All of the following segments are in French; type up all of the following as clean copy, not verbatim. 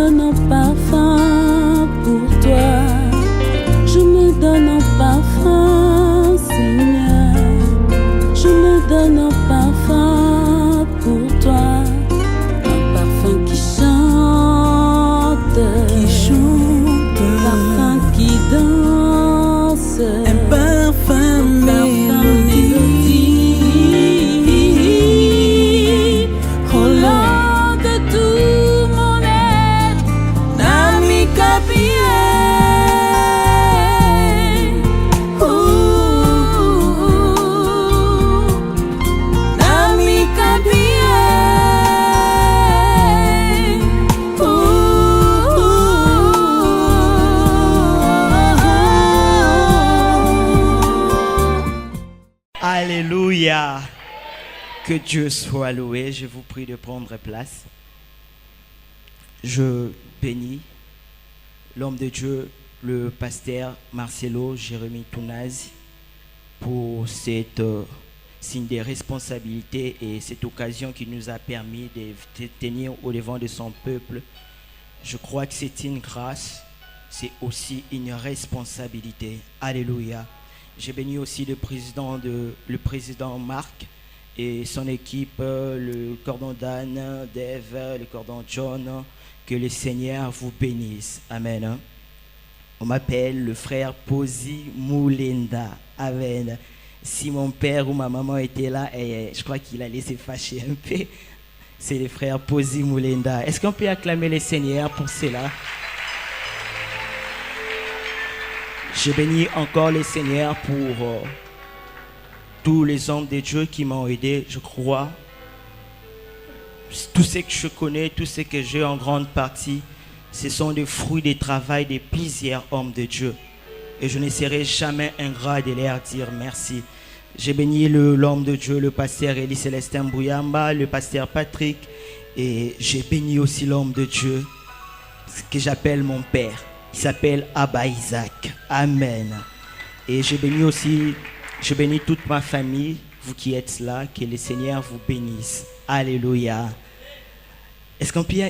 donne en parfum pour toi. Je me donne en parfum, Seigneur. Je me donne en parfum pour toi. Un parfum qui chante, un parfum qui danse, un parfum mélodie. Au long de tout mon être, Nami Kapie. Alléluia. Que Dieu soit loué. Je vous prie de prendre place. Je bénis l'homme de Dieu, le pasteur Marcelo Jérémie Tounazi, pour cette signe de responsabilité et cette occasion qui nous a permis de tenir au devant de son peuple. Je crois que c'est une grâce, c'est aussi une responsabilité. Alléluia. J'ai béni aussi le président Marc et son équipe, le cordon Dan, Dave, le cordon John. Que le Seigneur vous bénisse. Amen. On m'appelle le frère Posi Moulenda. Amen. Si mon père ou ma maman était là, je crois qu'il allait se fâcher un peu. C'est le frère Posi Moulenda. Est-ce qu'on peut acclamer le Seigneur pour cela? Je bénis encore le Seigneur pour tous les hommes de Dieu qui m'ont aidé. Je crois, tout ce que je connais, tout ce que j'ai en grande partie, ce sont des fruits du travail de plusieurs hommes de Dieu. Et je ne serai jamais ingrat de leur dire merci. J'ai béni l'homme de Dieu, le pasteur Elie Célestin Bouyamba, le pasteur Patrick. Et j'ai béni aussi l'homme de Dieu, ce que j'appelle mon père. Il s'appelle Abba Isaac. Amen. Et je bénis toute ma famille, vous qui êtes là, que le Seigneur vous bénisse. Alléluia. Est-ce qu'on peut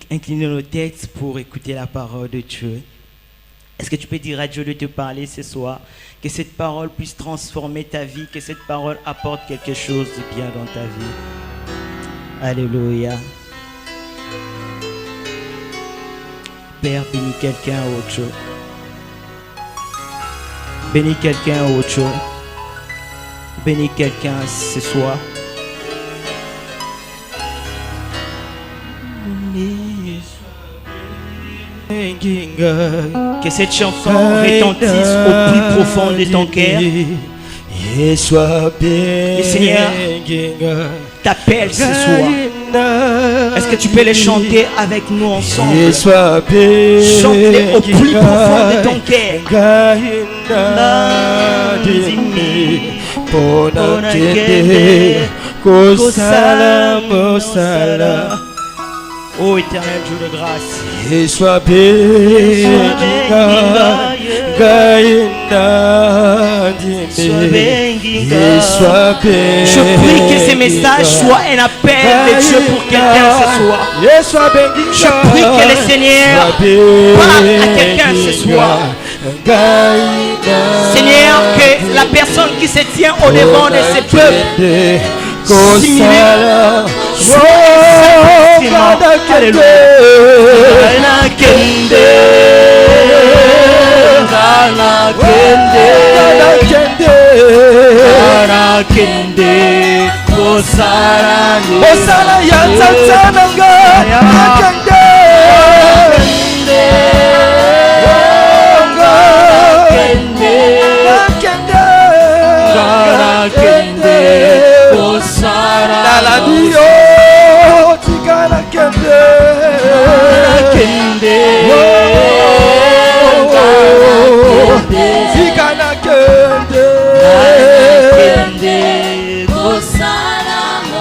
incliner nos têtes pour écouter la parole de Dieu? Est-ce que tu peux dire à Dieu de te parler ce soir? Que cette parole puisse transformer ta vie, que cette parole apporte quelque chose de bien dans ta vie. Alléluia. Père, bénis quelqu'un au Dieu. Bénis quelqu'un au Dieu. Bénis quelqu'un ce soir. Que cette chanson retentisse au plus profond de ton cœur. Le Seigneur t'appelle ce soir. Est-ce que tu peux les chanter avec nous ensemble? Chante-les au plus profond de ton cœur. Ô éternel Dieu de grâce, je prie que ce message soit un appel de Dieu pour quelqu'un ce soir. Je prie que le Seigneur parle à quelqu'un ce soir. Seigneur, que la personne qui se tient au devant de ce peuple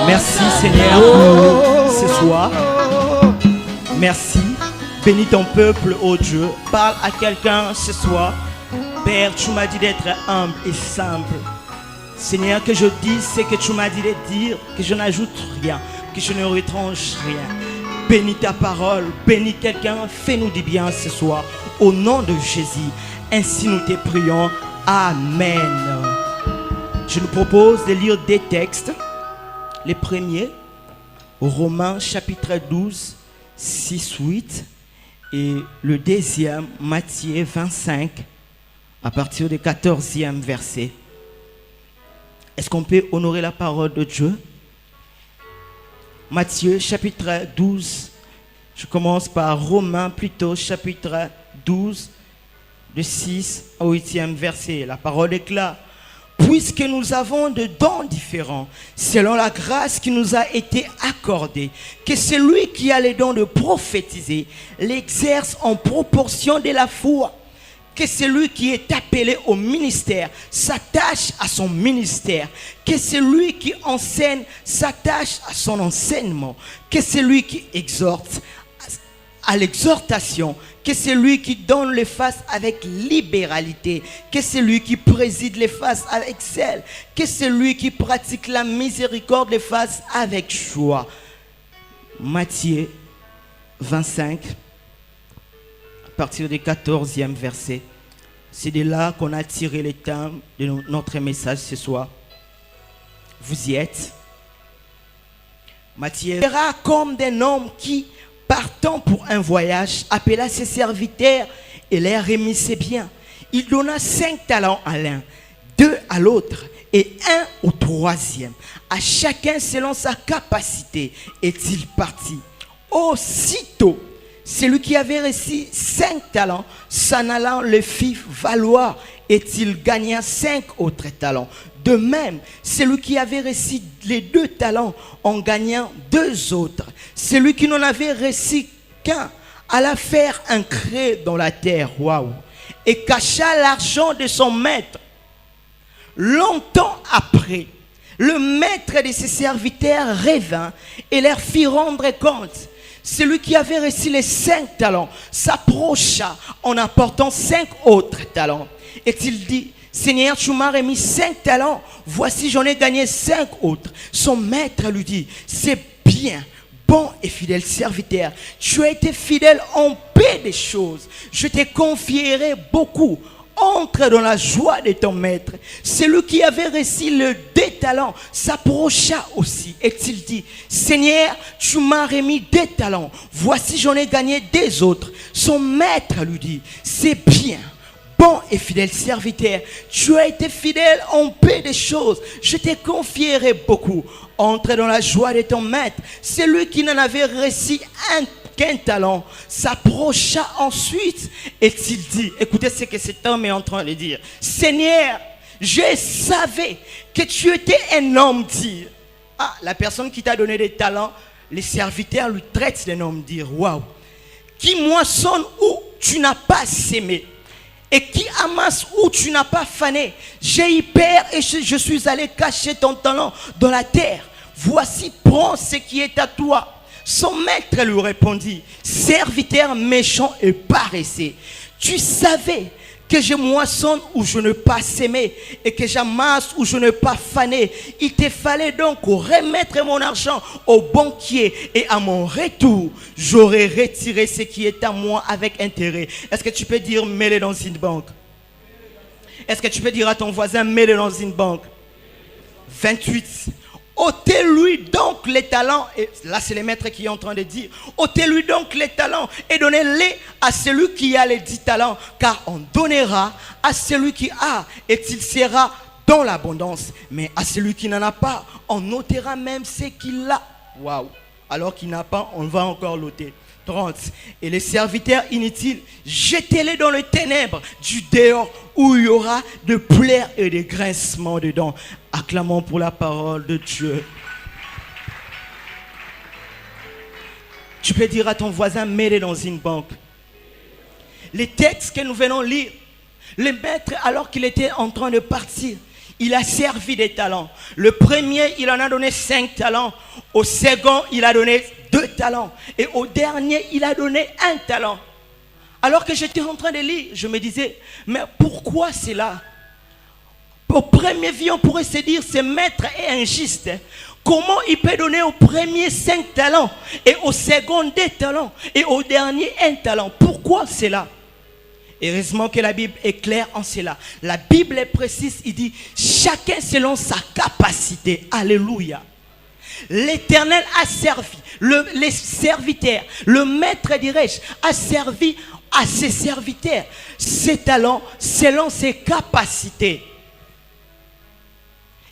merci Seigneur pour ce soir. Merci. Bénis ton peuple, ô Dieu. Parle à quelqu'un ce soir. Père, tu m'as dit d'être humble et simple. Seigneur, que je dise ce que tu m'as dit de dire, que je n'ajoute rien, que je ne retranche rien. Bénis ta parole, bénis quelqu'un, fais-nous du bien ce soir. Au nom de Jésus, ainsi nous te prions. Amen. Je nous propose de lire des textes. Les premiers, Romains chapitre 12, 6, 8. Et le deuxième, Matthieu 25, à partir du 14e verset. Est-ce qu'on peut honorer la parole de Dieu? Matthieu chapitre 12, je commence par Romains plutôt, chapitre 12, de 6 au 8e verset. La parole est claire. Puisque nous avons de dons différents, selon la grâce qui nous a été accordée, que celui qui a les dons de prophétiser l'exerce en proportion de la foi. Que celui qui est appelé au ministère s'attache à son ministère. Que celui qui enseigne s'attache à son enseignement. Que celui qui exhorte à l'exhortation. Que celui qui donne les fasse avec libéralité. Que celui qui préside les fasse avec zèle. Que celui qui pratique la miséricorde les fasse avec joie. Matthieu 25. À partir du 14e verset. C'est de là qu'on a tiré le thème de notre message ce soir. Vous y êtes. Matthieu sera comme d'un homme qui, partant pour un voyage, appela ses serviteurs et leur remit ses biens. Il donna 5 talents à l'un, 2 à l'autre et 1 au troisième. À chacun selon sa capacité est-il parti. Aussitôt, celui qui avait reçu 5 talents, s'en allant le fit valoir, et il gagna 5 autres talents. De même, celui qui avait reçu les 2 talents, en gagnant 2 autres. Celui qui n'en avait reçu qu'un, alla faire un cré dans la terre, waouh, et cacha l'argent de son maître. Longtemps après, le maître de ses serviteurs revint et leur fit rendre compte. Celui qui avait reçu les 5 talents s'approcha en apportant 5 autres talents. Et il dit, Seigneur, tu m'as remis 5 talents, voici j'en ai gagné 5 autres. Son maître lui dit, c'est bien, bon et fidèle serviteur, tu as été fidèle en peu de choses, je te confierai beaucoup. Entre dans la joie de ton maître. Celui qui avait reçu le 2 talents s'approcha aussi et il dit, Seigneur, tu m'as remis 2 talents, voici j'en ai gagné 2 autres. Son maître lui dit, c'est bien, bon et fidèle serviteur, tu as été fidèle en peu de choses, je te confierai beaucoup. Entre dans la joie de ton maître. Celui qui n'en avait reçu qu'un talent s'approcha ensuite et il dit, écoutez ce que cet homme est en train de dire, Seigneur, je savais que tu étais un homme dire. Ah, la personne qui t'a donné des talents, les serviteurs lui traitent d'un homme dire, waouh, qui moissonne où tu n'as pas sémé et qui amasse où tu n'as pas fané. J'ai eu peur et je suis allé cacher ton talent dans la terre. Voici, prends ce qui est à toi. Son maître lui répondit, serviteur méchant et paresseux, tu savais que je moissonne où je ne pas sémé et que j'amasse où je ne pas fané. Il te fallait donc remettre mon argent au banquier et à mon retour, j'aurais retiré ce qui est à moi avec intérêt. Est-ce que tu peux dire mets-le dans une banque? Est-ce que tu peux dire à ton voisin mets-le dans une banque? 28. Ôtez-lui donc les talents, et là c'est les maîtres qui est en train de dire, ôtez-lui donc les talents et donnez-les à celui qui a les 10 talents, car on donnera à celui qui a et il sera dans l'abondance, mais à celui qui n'en a pas, on ôtera même ce qu'il a. Waouh! Alors qu'il n'a pas, on va encore l'ôter. 30. Et les serviteurs inutiles, jetez-les dans les ténèbres du dehors où il y aura de pleurs et de grincements dedans. Acclamons pour la parole de Dieu. Tu peux dire à ton voisin, mets-les dans une banque. Les textes que nous venons lire, le maître, alors qu'il était en train de partir, il a servi des talents. Le premier, il en a donné 5 talents. Au second, il a donné 2 talents. Et au dernier, il a donné 1 talent. Alors que j'étais en train de lire, je me disais, mais pourquoi c'est là? Au premier vue, on pourrait se dire, ce maître est injuste. Comment il peut donner au premier 5 talents et au second 2 talents et au dernier 1 talent? Pourquoi c'est là? Heureusement que la Bible est claire en cela. La Bible est précise, il dit chacun selon sa capacité. Alléluia. L'Éternel a servi, les serviteurs, le maître, dirais-je, a servi à ses serviteurs ses talents selon ses capacités.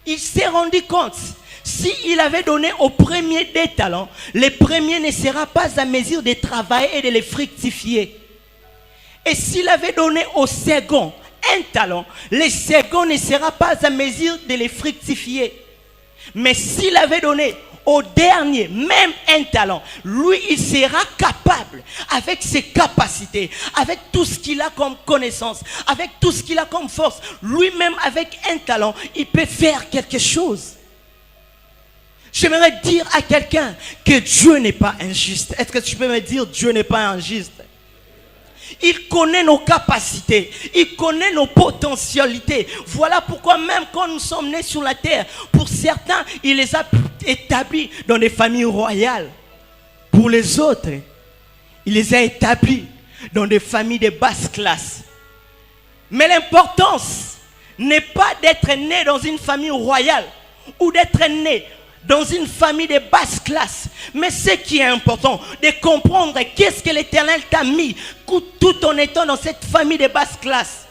Il s'est rendu compte, s'il avait donné au premier 2 talents, le premier ne sera pas à mesure de travailler et de les fructifier. Et s'il avait donné au second 1 talent, le second ne sera pas à mesure de les fructifier. Mais s'il avait donné au dernier même 1 talent, lui il sera capable, avec ses capacités, avec tout ce qu'il a comme connaissance, avec tout ce qu'il a comme force, lui-même avec 1 talent, il peut faire quelque chose. J'aimerais dire à quelqu'un que Dieu n'est pas injuste. Est-ce que tu peux me dire Dieu n'est pas injuste? Il connaît nos capacités, il connaît nos potentialités. Voilà pourquoi même quand nous sommes nés sur la terre, pour certains, il les a établis dans des familles royales. Pour les autres, il les a établis dans des familles de basse classe. Mais l'importance n'est pas d'être né dans une famille royale ou d'être né dans une famille de basse classe. Mais ce qui est important, de comprendre qu'est-ce que l'Éternel t'a mis tout en étant dans cette famille de basse classe.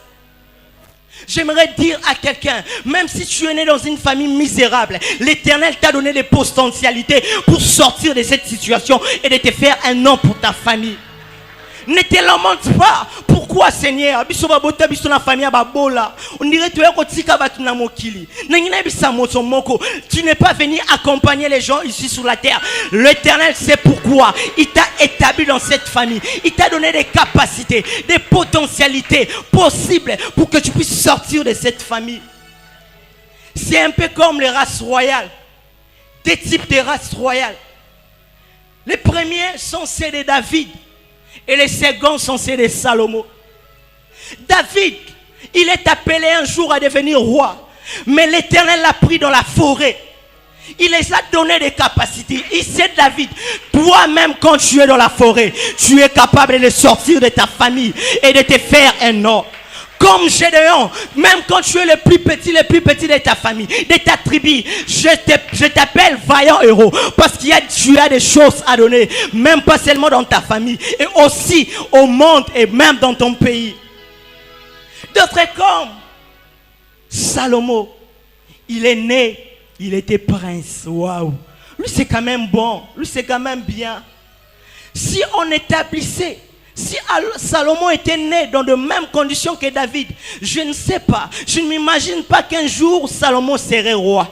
J'aimerais dire à quelqu'un, même si tu es né dans une famille misérable, l'Éternel t'a donné des potentialités pour sortir de cette situation et de te faire un nom pour ta famille. Ne te lamente pas. Pourquoi, Seigneur? On dirait que tu n'es pas venu accompagner les gens ici sur la terre. L'Éternel sait pourquoi. Il t'a établi dans cette famille. Il t'a donné des capacités, des potentialités possibles pour que tu puisses sortir de cette famille. C'est un peu comme les races royales. Des types de races royales. Les premiers sont ceux de David. Et les seconds sont ceux de Salomon. David, il est appelé un jour à devenir roi. Mais l'Éternel l'a pris dans la forêt. Il les a donné des capacités. Il sait, David, toi-même quand tu es dans la forêt, tu es capable de sortir de ta famille et de te faire un nom. Comme Gédéon, même quand tu es le plus petit de ta famille, de ta tribu, je t'appelle vaillant héros. Parce qu'il y a, tu as des choses à donner, même pas seulement dans ta famille, et aussi au monde et même dans ton pays. D'autres comme Salomon, il est né, il était prince. Waouh! Lui c'est quand même bon, lui c'est quand même bien. Si on établissait, si Salomon était né dans de mêmes conditions que David, je ne sais pas, je ne m'imagine pas qu'un jour Salomon serait roi.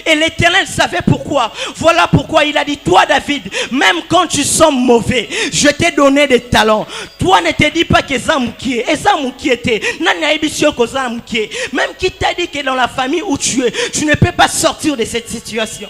Et l'Éternel savait pourquoi. Voilà pourquoi il a dit, toi David, même quand tu sens mauvais, je t'ai donné des talents. Toi ne te dis pas que Zamoukié, et Zamoukié était, même qui t'a dit que dans la famille où tu es, tu ne peux pas sortir de cette situation.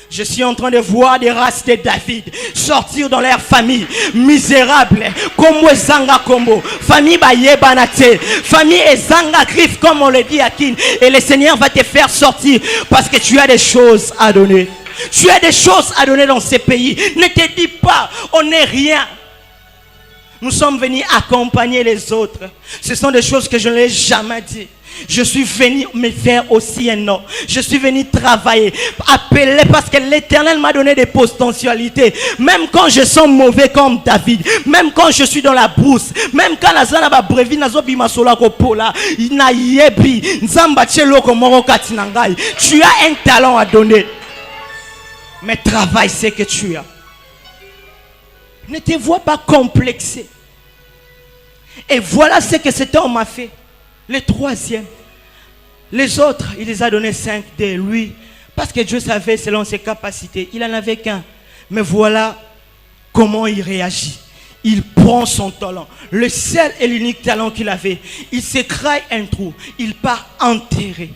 Je suis en train de voir des races de David sortir dans leur famille misérable, comme Ezanga Kombo, famille Bayebanate, famille Ezanga Griffe, comme on le dit à Kin. Et le Seigneur va te faire sortir parce que tu as des choses à donner. Tu as des choses à donner dans ces pays. Ne te dis pas, on n'est rien. Nous sommes venus accompagner les autres. Ce sont des choses que je n'ai jamais dit. Je suis venu me faire aussi un nom. Je suis venu travailler, appeler parce que l'Éternel m'a donné des potentialités. Même quand je sens mauvais comme David, même quand je suis dans la brousse, même quand tu as un talent à donner. Mais travaille ce que tu as. Ne te vois pas complexé. Et voilà ce que cet homme a fait. Le troisième. Les autres, il les a donné 5 de lui. Parce que Dieu savait selon ses capacités. Il n'en avait qu'un. Mais voilà comment il réagit. Il prend son talent. Le seul et l'unique talent qu'il avait. Il se crée un trou. Il part enterrer.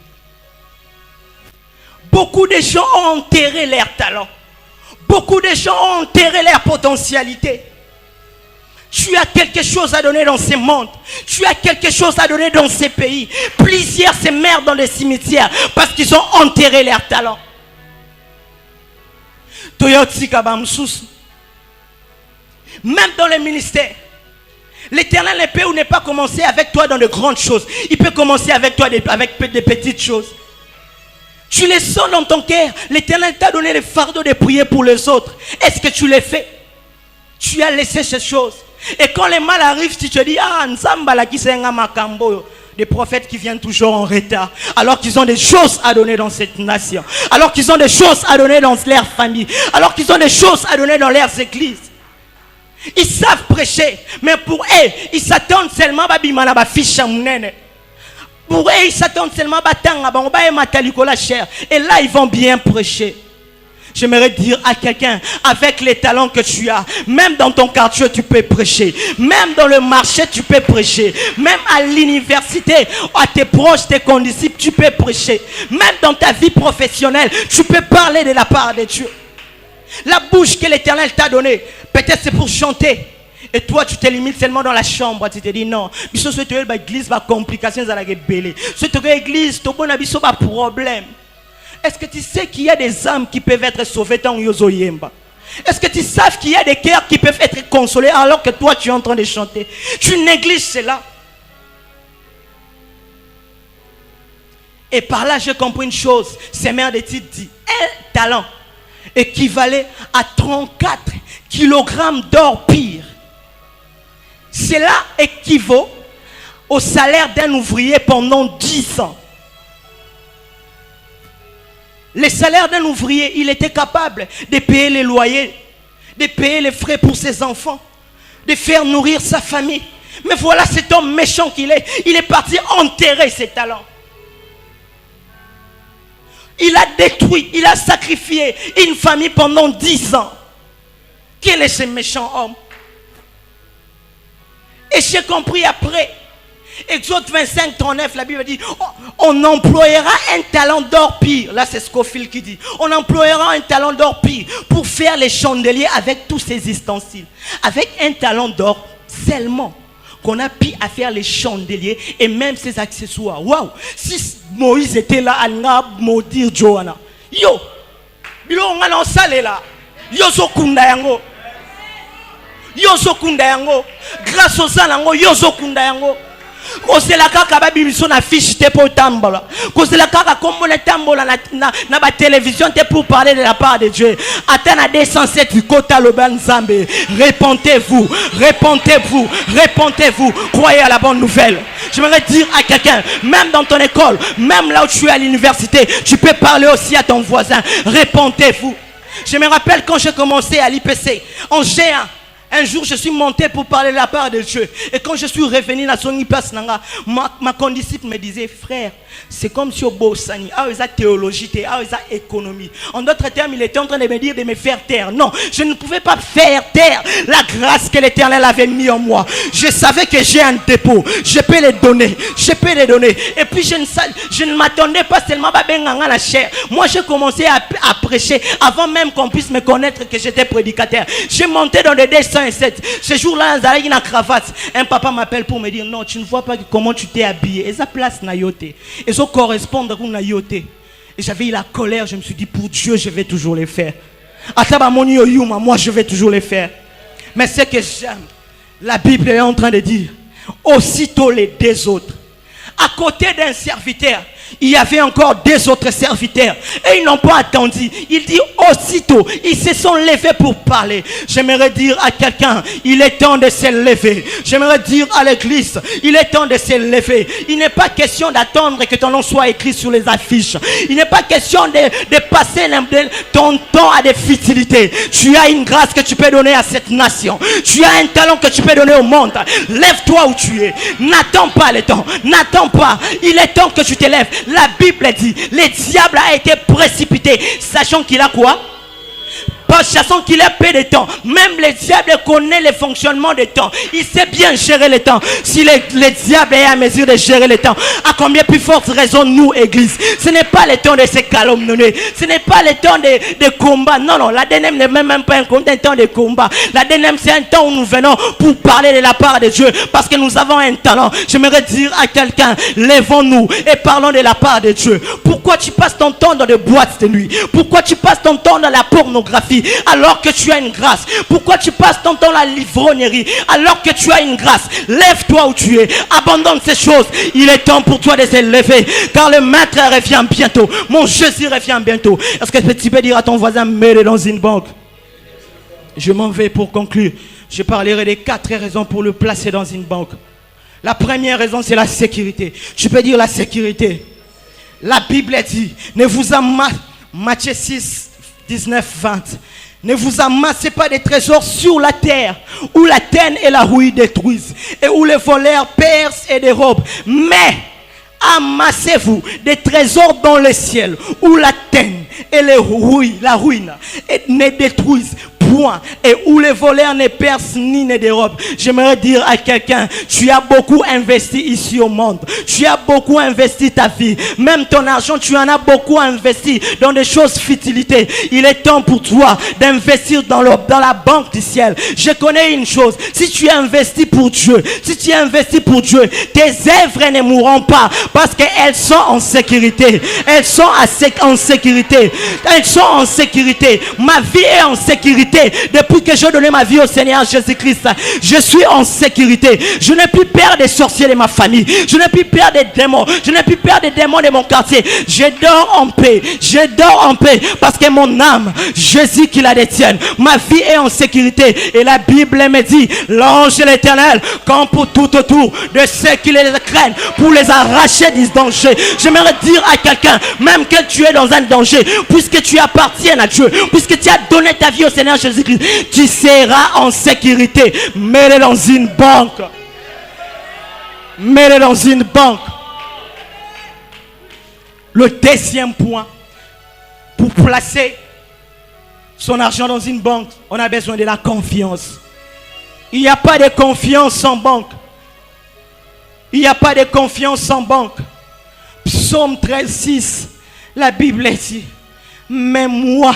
Beaucoup de gens ont enterré leur talent. Beaucoup de gens ont enterré leur potentialité. Tu as quelque chose à donner dans ce monde. Tu as quelque chose à donner dans ces pays. Plusieurs se meurent dans les cimetières parce qu'ils ont enterré leur talent. Même dans les ministères, l'Éternel ne peut ou n'est pas commencer avec toi dans de grandes choses. Il peut commencer avec toi avec des petites choses. Tu les sens dans ton cœur. L'Éternel t'a donné le fardeau de prier pour les autres. Est-ce que tu les fais? Tu as laissé ces choses. Et quand les mal arrivent, tu te dis, ah, Nzambala qui s'est un makambo. Des prophètes qui viennent toujours en retard, alors qu'ils ont des choses à donner dans cette nation, alors qu'ils ont des choses à donner dans leur famille, alors qu'ils ont des choses à donner dans leurs églises. Ils savent prêcher, mais pour eux, ils s'attendent seulement à bimana ba fiche munene. Pour eux, ils s'attendent seulement à batanga ba oba e mataliko la chair. Et là, ils vont bien prêcher. J'aimerais dire à quelqu'un, avec les talents que tu as, même dans ton quartier, tu peux prêcher. Même dans le marché, tu peux prêcher. Même à l'université, à tes proches, tes condisciples, tu peux prêcher. Même dans ta vie professionnelle, tu peux parler de la part de Dieu. La bouche que l'Éternel t'a donnée, peut-être c'est pour chanter. Et toi, tu te limites seulement dans la chambre. Tu te dis non. Biso cette église va complication à la gueule. Cette église, ton bon abisso va problème. Est-ce que tu sais qu'il y a des âmes qui peuvent être sauvées dans Yozo Yemba? Est-ce que tu sais qu'il y a des cœurs qui peuvent être consolés alors que toi tu es en train de chanter? Tu négliges cela. Et par là j'ai compris une chose. C'est mère de titre dit, un talent équivalait à 34 kilogrammes d'or pire. Cela équivaut au salaire d'un ouvrier pendant 10 ans. Le salaire d'un ouvrier, il était capable de payer les loyers, de payer les frais pour ses enfants, de faire nourrir sa famille. Mais voilà cet homme méchant qu'il est. Il est parti enterrer ses talents. Il a détruit, il a sacrifié une famille pendant 10 ans. Quel est ce méchant homme? Et j'ai compris après. Exode 25, 39, la Bible dit, on employera un talent d'or pire. Là, c'est Scofield qui dit. On employera un talent d'or pire pour faire les chandeliers avec tous ces ustensiles. Avec un talent d'or seulement qu'on a pu à faire les chandeliers et même ses accessoires. Waouh! Si Moïse était là, il a maudit Johanna. Yo! Bilo on a lancé là. Yo zo kunda yango. Yo zo kunda yango. Grâce aux alango, yo zo kunda yango. Cause la kaka ba bimiso na fiche te pour tambola. Cause la kaka comme le tambola na ba télévision te pour parler de la part de Dieu. Atteindre 207 kota le ban Zambé. Répentez-vous, répentez-vous, répentez-vous. Croyez à la bonne nouvelle. J'aimerais dire à quelqu'un, même dans ton école, même là où tu es à l'université, tu peux parler aussi à ton voisin. Répentez-vous. Je me rappelle quand j'ai commencé à l'IPC en G1. Un jour, je suis monté pour parler de la part de Dieu. Et quand je suis revenu dans son place, ma condisciple me disait, frère, c'est comme si au Bossani, ah, ils ont théologie, ah, ils ont économie. En d'autres termes, il était en train de me dire de me faire taire. Non, je ne pouvais pas faire taire la grâce que l'Éternel avait mis en moi. Je savais que j'ai un dépôt. Je peux les donner. Je peux les donner. Et puis, je ne m'attendais pas seulement à la chair. Moi, j'ai commencé à prêcher avant même qu'on puisse me connaître que j'étais prédicateur. J'ai monté dans des 207. Ce jour-là, une cravate. Un papa m'appelle pour me dire, non, tu ne vois pas comment tu t'es habillé. Et ça place na yote. Et ça correspond à na yote. Et j'avais eu la colère. Je me suis dit, pour Dieu, je vais toujours les faire. Moi, je vais toujours les faire. Mais ce que j'aime, la Bible est en train de dire, aussitôt les deux autres, à côté d'un serviteur, il y avait encore deux autres serviteurs. Et ils n'ont pas attendu. Il dit aussitôt, ils se sont levés pour parler. J'aimerais dire à quelqu'un, il est temps de se lever. J'aimerais dire à l'église, il est temps de se lever. Il n'est pas question d'attendre que ton nom soit écrit sur les affiches. Il n'est pas question de passer ton temps à des futilités. Tu as une grâce que tu peux donner à cette nation. Tu as un talent que tu peux donner au monde. Lève-toi où tu es. N'attends pas le temps. N'attends pas. Il est temps que tu te lèves. La Bible dit, le diable a été précipité, sachant qu'il a quoi? Pas sachant qu'il a peu de temps. Même le diable connaît le fonctionnement des temps. Il sait bien gérer le temps. Si le diable est à mesure de gérer le temps, à combien plus forte raison nous, église? Ce n'est pas le temps de se calomnier. Ce n'est pas le temps de combat. Non, non, la DNM n'est même pas un temps de combat. La DNM, c'est un temps où nous venons pour parler de la part de Dieu. Parce que nous avons un talent. J'aimerais dire à quelqu'un, lèvons-nous et parlons de la part de Dieu. Pourquoi tu passes ton temps dans des boîtes de nuit? Pourquoi tu passes ton temps dans la pornographie? vie alors que tu as une grâce? Pourquoi tu passes ton temps à la livrognerie alors que tu as une grâce? Lève-toi où tu es, abandonne ces choses. Il est temps pour toi de se lever, car le maître revient bientôt. Mon Jésus revient bientôt. Est-ce que tu peux dire à ton voisin, mets-le dans une banque? Je m'en vais pour conclure. Je parlerai des 4 raisons pour le placer dans une banque. La première raison, c'est la sécurité. Tu peux dire la sécurité. La Bible dit, ne vous amassez, Matthieu 6, 19, 20. Ne vous amassez pas des trésors sur la terre, où la teigne et la rouille détruisent, et où les voleurs percent et dérobent. Mais amassez-vous des trésors dans le ciel, où la teigne et la ruine ne détruisent point, et où les voleurs ne percent ni ne dérobent. J'aimerais dire à quelqu'un, tu as beaucoup investi ici au monde, tu as beaucoup investi ta vie, même ton argent, tu en as beaucoup investi dans des choses futilités. Il est temps pour toi d'investir dans la banque du ciel. Je connais une chose, si tu investis pour Dieu, si tu investis pour Dieu, tes œuvres ne mourront pas, parce qu'elles sont en sécurité. Elles sont en sécurité. Elles sont en sécurité. Ma vie est en sécurité. Depuis que j'ai donné ma vie au Seigneur Jésus-Christ, je suis en sécurité. Je n'ai plus peur des sorciers de ma famille. Je n'ai plus peur des démons. Je n'ai plus peur des démons de mon quartier. Je dors en paix. Je dors en paix parce que mon âme, Jésus qui la détienne. Ma vie est en sécurité. Et la Bible me dit, l'ange de l'Éternel campe pour tout autour de ceux qui les craignent pour les arracher du danger. J'aimerais dire à quelqu'un, même que tu es dans un danger, puisque tu appartiens à Dieu, puisque tu as donné ta vie au Seigneur Jésus-Christ, tu seras en sécurité. Mets-le dans une banque. Mets-le dans une banque. Le deuxième point, pour placer son argent dans une banque, on a besoin de la confiance. Il n'y a pas de confiance sans banque. Il n'y a pas de confiance sans banque. Psaume 13, 6, la Bible dit, mais moi,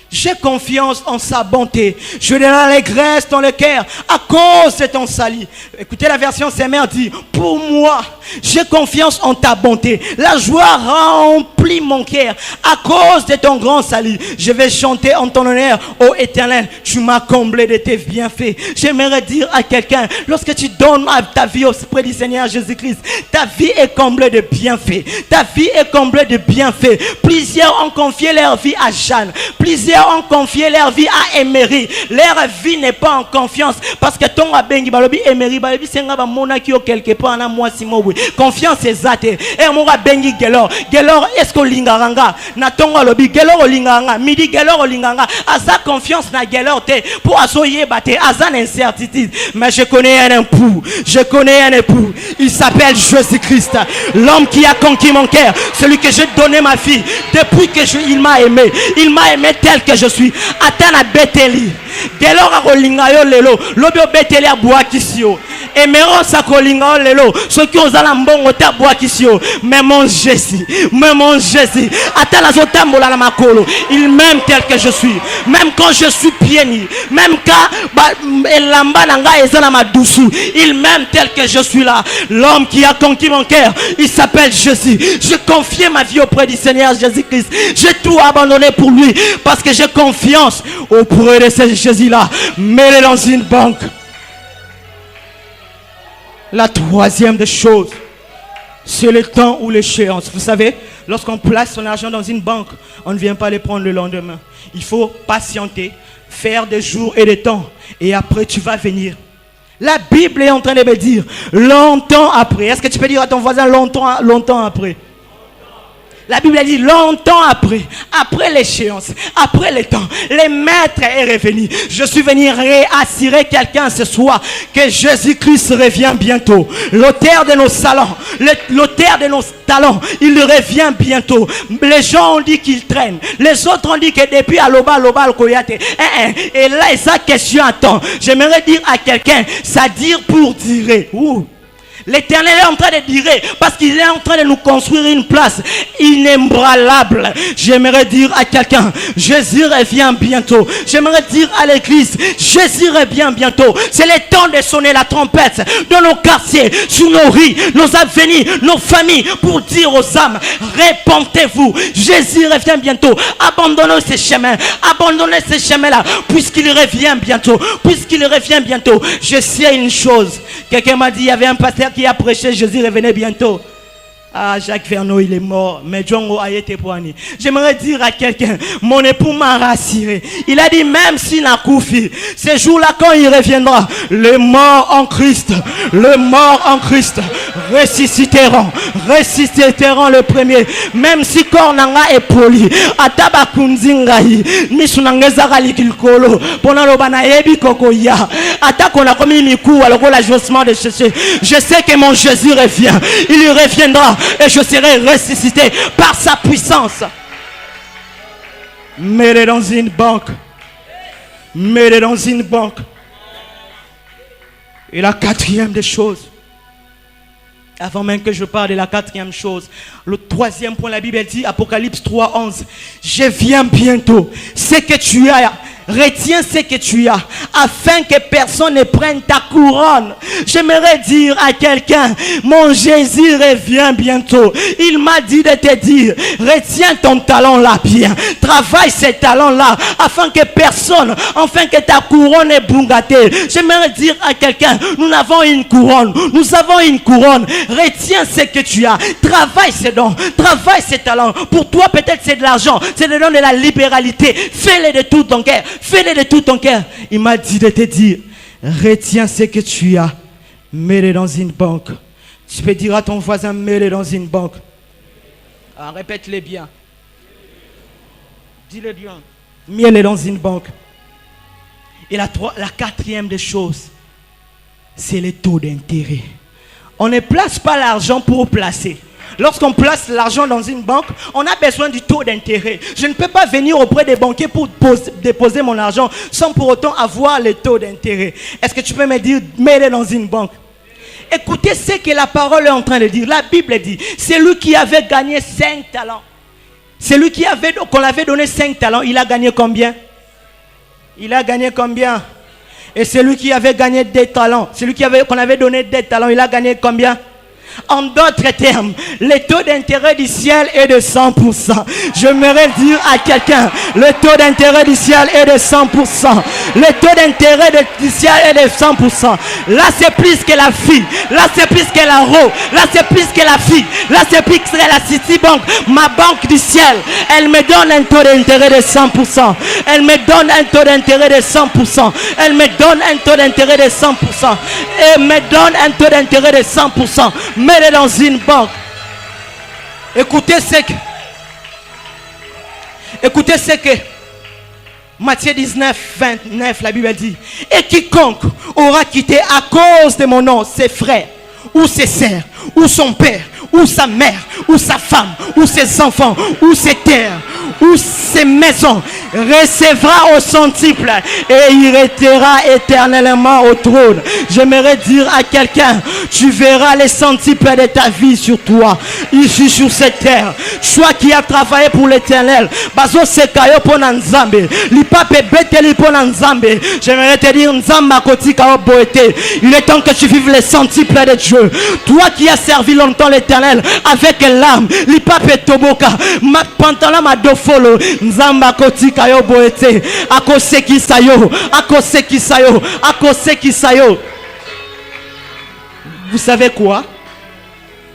j'ai confiance en sa bonté. Je donne l'allégresse dans le cœur à cause de ton salut. Écoutez la version Semeur dit, pour moi, j'ai confiance en ta bonté. La joie remplit mon cœur à cause de ton grand salut. Je vais chanter en ton honneur, ô Éternel. Tu m'as comblé de tes bienfaits. J'aimerais dire à quelqu'un, lorsque tu donnes ta vie auprès du Seigneur Jésus-Christ, ta vie est comblée de bienfaits. Ta vie est comblée de bienfaits. Plusieurs ont confié leur vie à Jeanne. Plusieurs ont confié leur vie à Emery. Leur vie n'est pas en confiance parce que ton abengi balobi Emery balobi senga ba monaki o quelque part na moi simowe. Confiance ezate. Et mo abengi Gelor. Gelor est-ce que linganga na tonga lobi Gelor linganga midi Gelor linganga asa confiance na Gelor te pour asoyer bate asa incertitude. Mais je connais un époux. Je connais un époux. Il s'appelle Jésus-Christ. L'homme qui a conquis mon cœur, celui que j'ai donné ma vie depuis que il m'a aimé. Il m'a aimé tel que je suis. Atana beteli. Gelor a kolinga yo lelo. Lobi beteli a boakisio. Emeron sa kolinga yo lelo. Ce qui ont la mbongo ta boakisio. Mais mon Jésus. Mais mon Jésus. Atana zotambola la makolo. Il m'aime tel que je suis. Même quand je suis pieds nus. Même quand elamba nanga ezana ma douceur. Il m'aime tel que je suis là. L'homme qui a conquis mon cœur, il s'appelle Jésus. Je confiais ma vie auprès du Seigneur Jésus-Christ. J'ai tout abandonné pour lui parce que j'ai confiance auprès de ce Jésus-là. Mets-le dans une banque. La troisième des choses, c'est le temps ou l'échéance. Vous savez, lorsqu'on place son argent dans une banque, on ne vient pas le prendre le lendemain. Il faut patienter, faire des jours et des temps. Et après, tu vas venir. La Bible est en train de me dire, longtemps après. Est-ce que tu peux dire à ton voisin, longtemps après? La Bible a dit longtemps après, après l'échéance, après le temps, le maître est revenu. Je suis venu réassurer quelqu'un ce soir que Jésus-Christ revient bientôt. L'auteur de nos salons, l'auteur de nos talents, il revient bientôt. Les gens ont dit qu'il traîne. Les autres ont dit que depuis Aloba, le Koyate. Et là, sa question attend. J'aimerais dire à quelqu'un, ça dire pour dire. L'Éternel est en train de dire, parce qu'il est en train de nous construire une place inébranlable. J'aimerais dire à quelqu'un, Jésus revient bientôt. J'aimerais dire à l'église, Jésus revient bientôt. C'est le temps de sonner la trompette dans nos quartiers, sur nos rues, nos avenues, nos familles, pour dire aux âmes, répentez-vous. Jésus revient bientôt. Abandonnez ces chemins. Abandonnez ces chemins-là, puisqu'il revient bientôt. Puisqu'il revient bientôt. Je sais une chose. Quelqu'un m'a dit, il y avait un pasteur qui a prêché, Jésus revenait bientôt. Ah, Jacques Verneau, il est mort. Mais Djongo a été poigné. J'aimerais dire à quelqu'un, mon époux m'a rassuré. Il a dit, même s'il a couffé, ce jour-là, quand il reviendra, les morts en Christ ressusciteront le premier. Même si Kornanga est poli, Ataba Kunzingahi, Nisunangezara Likilkolo, Ponalobana Ebi Kokoya, Atakona commis Mikou, alors la jouissement de chercher. Je sais que mon Jésus revient. Il reviendra. Et je serai ressuscité par sa puissance. Mets-le dans une banque. Mets-le dans une banque. Et la quatrième des choses, avant même que je parle de la quatrième chose, le troisième point, la Bible dit, Apocalypse 3:11, je viens bientôt. Ce que tu as, retiens ce que tu as, afin que personne ne prenne ta couronne. J'aimerais dire à quelqu'un, mon Jésus revient bientôt. Il m'a dit de te dire, retiens ton talent là bien. Travaille ces talents là, afin que personne, afin que ta couronne est bungatée. J'aimerais dire à quelqu'un, nous avons une couronne. Nous avons une couronne. Retiens ce que tu as. Travaille ces dons. Travaille ces talents. Pour toi, peut-être c'est de l'argent. C'est le don de la libéralité. Fais-le de tout ton cœur. Fais-le de tout ton cœur. Il m'a dit de te dire, retiens ce que tu as. Mets-le dans une banque. Tu peux dire à ton voisin, mets-le dans une banque. Ah, répète-le bien. Dis-le bien. Mets-le dans une banque. Et la quatrième des choses, c'est le taux d'intérêt. On ne place pas l'argent pour placer. Lorsqu'on place l'argent dans une banque, on a besoin du taux d'intérêt. Je ne peux pas venir auprès des banquiers pour déposer mon argent sans pour autant avoir le taux d'intérêt. Est-ce que tu peux me dire, mets-le dans une banque? Écoutez ce que la parole est en train de dire. La Bible dit, c'est lui qui avait gagné 5 talents. C'est lui qu'on avait donné 5 talents. Il a gagné combien? Il a gagné combien? Et celui qui avait gagné 2 talents, qu'on avait donné 2 talents, il a gagné combien? En d'autres termes, le taux d'intérêt du ciel est de 100%. J'aimerais dire à quelqu'un, le taux d'intérêt du ciel est de 100%. Le taux d'intérêt du ciel est de 100%. Là, c'est plus que la fille. Là, c'est plus que la roue. Là, c'est plus que la fille. Là, c'est plus que la Citibank. Ma banque du ciel, elle me donne un taux d'intérêt de 100%. Elle me donne un taux d'intérêt de 100%. Elle me donne un taux d'intérêt de 100%. Elle me donne un taux d'intérêt de 100%. Mets-le dans une banque. Écoutez ce que Matthieu 19, 29, la Bible dit. Et quiconque aura quitté à cause de mon nom ses frères, ou ses sœurs, ou son père, ou sa mère, ou sa femme, ou ses enfants, ou ses terres, ou ses maisons, recevra au centuple et il restera éternellement au trône. J'aimerais dire à quelqu'un, tu verras les centuples de ta vie sur toi, ici sur cette terre. Toi qui as travaillé pour l'Éternel, j'aimerais te dire, il est temps que tu vives les centuples de Dieu. Toi qui as servi longtemps l'Éternel avec l'âme, l'ipapé toboka, ma pantalon ma dofolo, nzamba kotika yo boete, akoseki sayo, akoseki sayo, akoseki sayo. Vous savez quoi?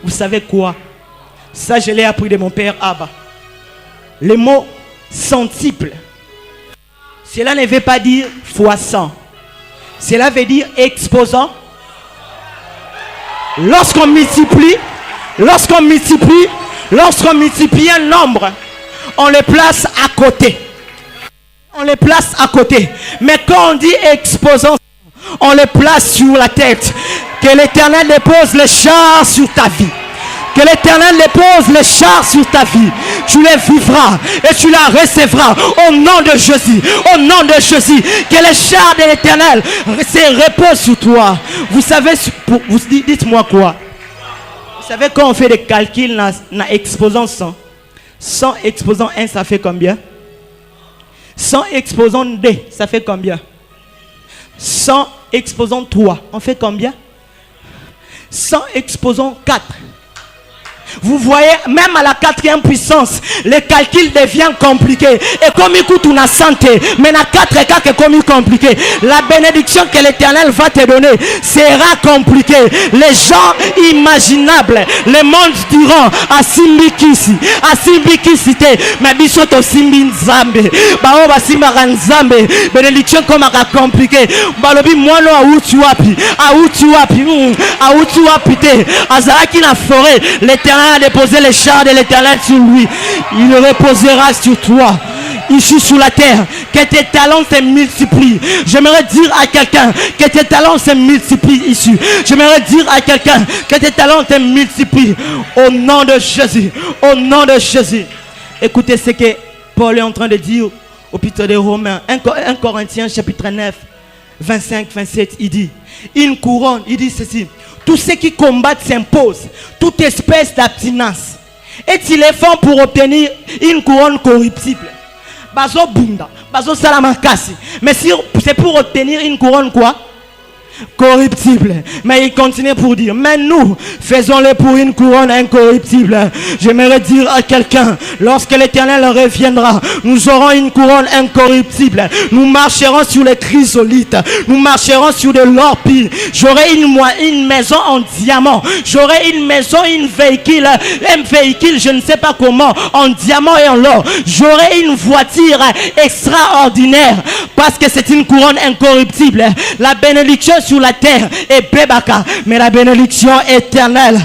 Vous savez quoi? Ça, je l'ai appris de mon père Abba. Le mot centuple, cela ne veut pas dire fois 100. Cela veut dire exposant. Lorsqu'on multiplie un nombre, on le place à côté. On le place à côté. Mais quand on dit exposant, on le place sur la tête. Que l'Éternel dépose le char sur ta vie. Que l'Éternel dépose le char sur ta vie. Tu les vivras et tu la recevras au nom de Jésus. Au nom de Jésus. Que le char de l'Éternel se repose sur toi. Vous savez, dites-moi quoi? Vous savez, quand on fait des calculs dans exposant 100, 100 exposant 1, ça fait combien? 100 exposant 2, ça fait combien? 100 exposant 3, on fait combien? 100 exposant 4. Vous voyez, même à la 4e puissance, le calcul devient compliqué. Et comme il coûte une santé, mais à 4 cas que comme il compliqué, la bénédiction que l'Éternel va te donner sera compliquée. Les gens imaginables, le monde diront à Simbikisi, mais bisoto Simbi Nzambe, Baoba Simba Nzambe, bénédiction comme à compliqué. Balobi mono a utuapi, Azaraki na forêt, l'Éternel a déposé les chars de l'Éternel sur lui. Il reposera sur toi ici sur la terre. Que tes talents se multiplient. J'aimerais dire à quelqu'un que tes talents se multiplient ici. J'aimerais dire à quelqu'un que tes talents se multiplient au nom de Jésus. Au nom de Jésus. Écoutez ce que Paul est en train de dire au Épître des Romains. 1 Corinthiens chapitre 9 25-27, il dit une couronne, il dit ceci: tous ceux qui combattent s'imposent toute espèce d'abstinence. Est-il les font pour obtenir une couronne corruptible? Bazo bunda, bazo salamakasi. Mais si c'est pour obtenir une couronne quoi? Corruptible. Mais il continue pour dire, mais nous faisons-le pour une couronne incorruptible. J'aimerais dire à quelqu'un, lorsque l'Éternel reviendra, nous aurons une couronne incorruptible. Nous marcherons sur les chrysolites, nous marcherons sur de l'or pur. J'aurai une maison en diamant, j'aurai une maison, un véhicule, je ne sais pas comment, en diamant et en or. J'aurai une voiture extraordinaire parce que c'est une couronne incorruptible. La bénédiction sur la terre est bébaka, mais la bénédiction éternelle,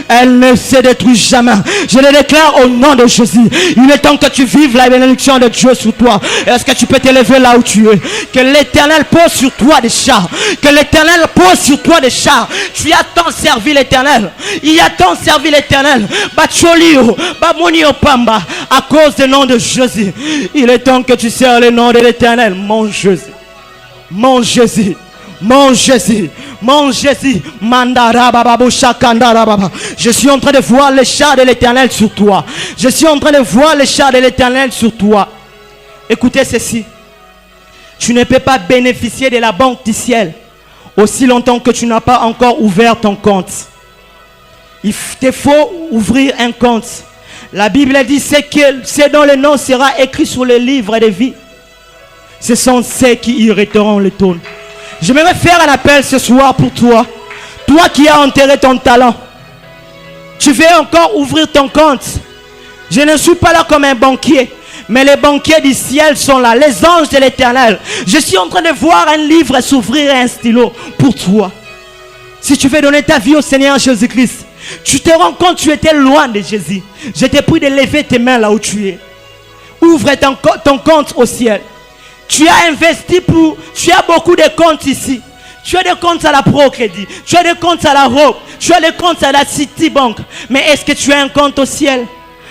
elle ne se détruit jamais. Je le déclare au nom de Jésus. Il est temps que tu vives la bénédiction de Dieu sur toi. Est-ce que tu peux t'élever là où tu es? Que l'Éternel pose sur toi des chars. Que l'Éternel pose sur toi des chars. Tu as tant servi l'Éternel. Il a tant servi l'Éternel. Bacholio, Bamonio Pamba, à cause du nom de Jésus. Il est temps que tu sers le nom de l'Éternel, mon Jésus. Mon Jésus, mon Jésus, mon Jésus, je suis en train de voir les chars de l'Éternel sur toi. Je suis en train de voir les chars de l'Éternel sur toi. Écoutez ceci. Tu ne peux pas bénéficier de la banque du ciel aussi longtemps que tu n'as pas encore ouvert ton compte. Il te faut ouvrir un compte. La Bible dit c'est dont le nom sera écrit sur le livre de vie. Ce sont ceux qui hériteront le trône. J'aimerais faire un appel ce soir pour toi. Toi qui as enterré ton talent. Tu veux encore ouvrir ton compte. Je ne suis pas là comme un banquier. Mais les banquiers du ciel sont là. Les anges de l'Éternel. Je suis en train de voir un livre s'ouvrir et un stylo pour toi. Si tu veux donner ta vie au Seigneur Jésus-Christ, tu te rends compte que tu étais loin de Jésus. Je t'ai pris de lever tes mains là où tu es. Ouvre ton compte au ciel. Tu as investi tu as beaucoup de comptes ici. Tu as des comptes à la Procrédit, tu as des comptes à la Robe, tu as des comptes à la Citibank. Mais est-ce que tu as un compte au ciel?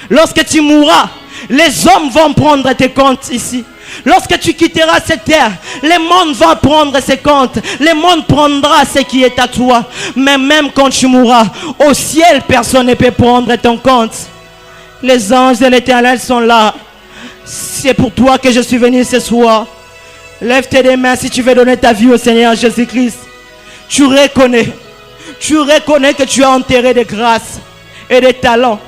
Lorsque tu mourras, les hommes vont prendre tes comptes ici. Lorsque tu quitteras cette terre, le monde va prendre ses comptes. Le monde prendra ce qui est à toi. Mais même quand tu mourras, au ciel, personne ne peut prendre ton compte. Les anges de l'Éternel sont là. C'est pour toi que je suis venu ce soir. Lève tes deux mains si tu veux donner ta vie au Seigneur Jésus-Christ. Tu reconnais que tu as enterré des grâces et des talents.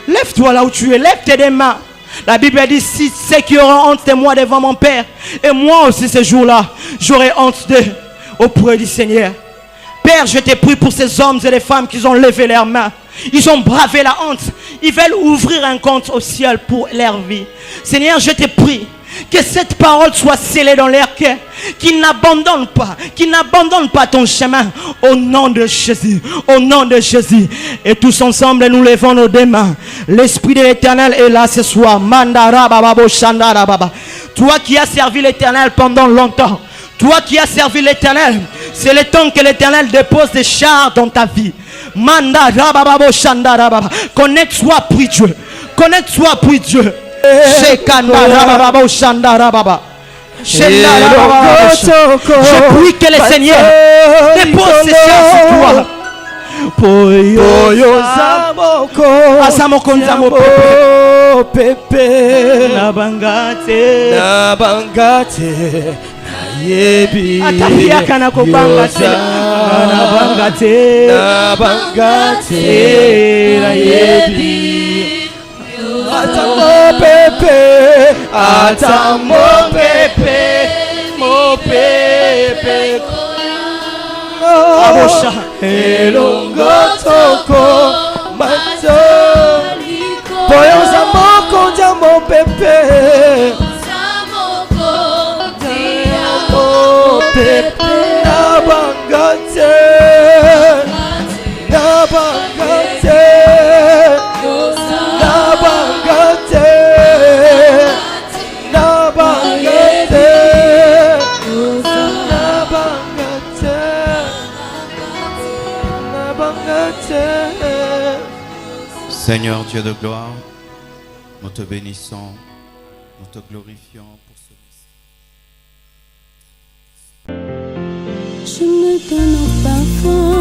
Lève-toi là où tu es, lève tes deux mains. La Bible dit, si ceux qui auront honte de moi devant mon Père, et moi aussi ce jour-là, j'aurai honte d'eux auprès du Seigneur. Père, je te prie pour ces hommes et les femmes qui ont levé leurs mains. Ils ont bravé la honte. Ils veulent ouvrir un compte au ciel pour leur vie. Seigneur, je te prie que cette parole soit scellée dans leur cœur. Qu'ils n'abandonnent pas ton chemin. Au nom de Jésus. Au nom de Jésus. Et tous ensemble, nous levons nos deux mains. L'Esprit de l'Éternel est là ce soir. Mandara baba shandara baba. Toi qui as servi l'Éternel pendant longtemps. Toi qui as servi l'Éternel. C'est le temps que l'Éternel dépose des chars dans ta vie. Connecte-toi pour Dieu. Connecte-toi pour Dieu. Je prie que le Seigneur dépose ses chars sur toi. Poyo zamoko Asamoko nzamo pepe Nabangate Nabangate Nayebi Atapiaka na kobangate Nabangate Nabangate Nayebi Atamo pepe Atamo pepe Mo pepe Abosha Elongo toko Mato Poyo zamoko Jamo pepe Pepe Nabangate Nabangate Nabangate Nabangate Nabangate Seigneur Dieu de gloire, nous te bénissons, nous te glorifions pour ce message. Je me donne parfois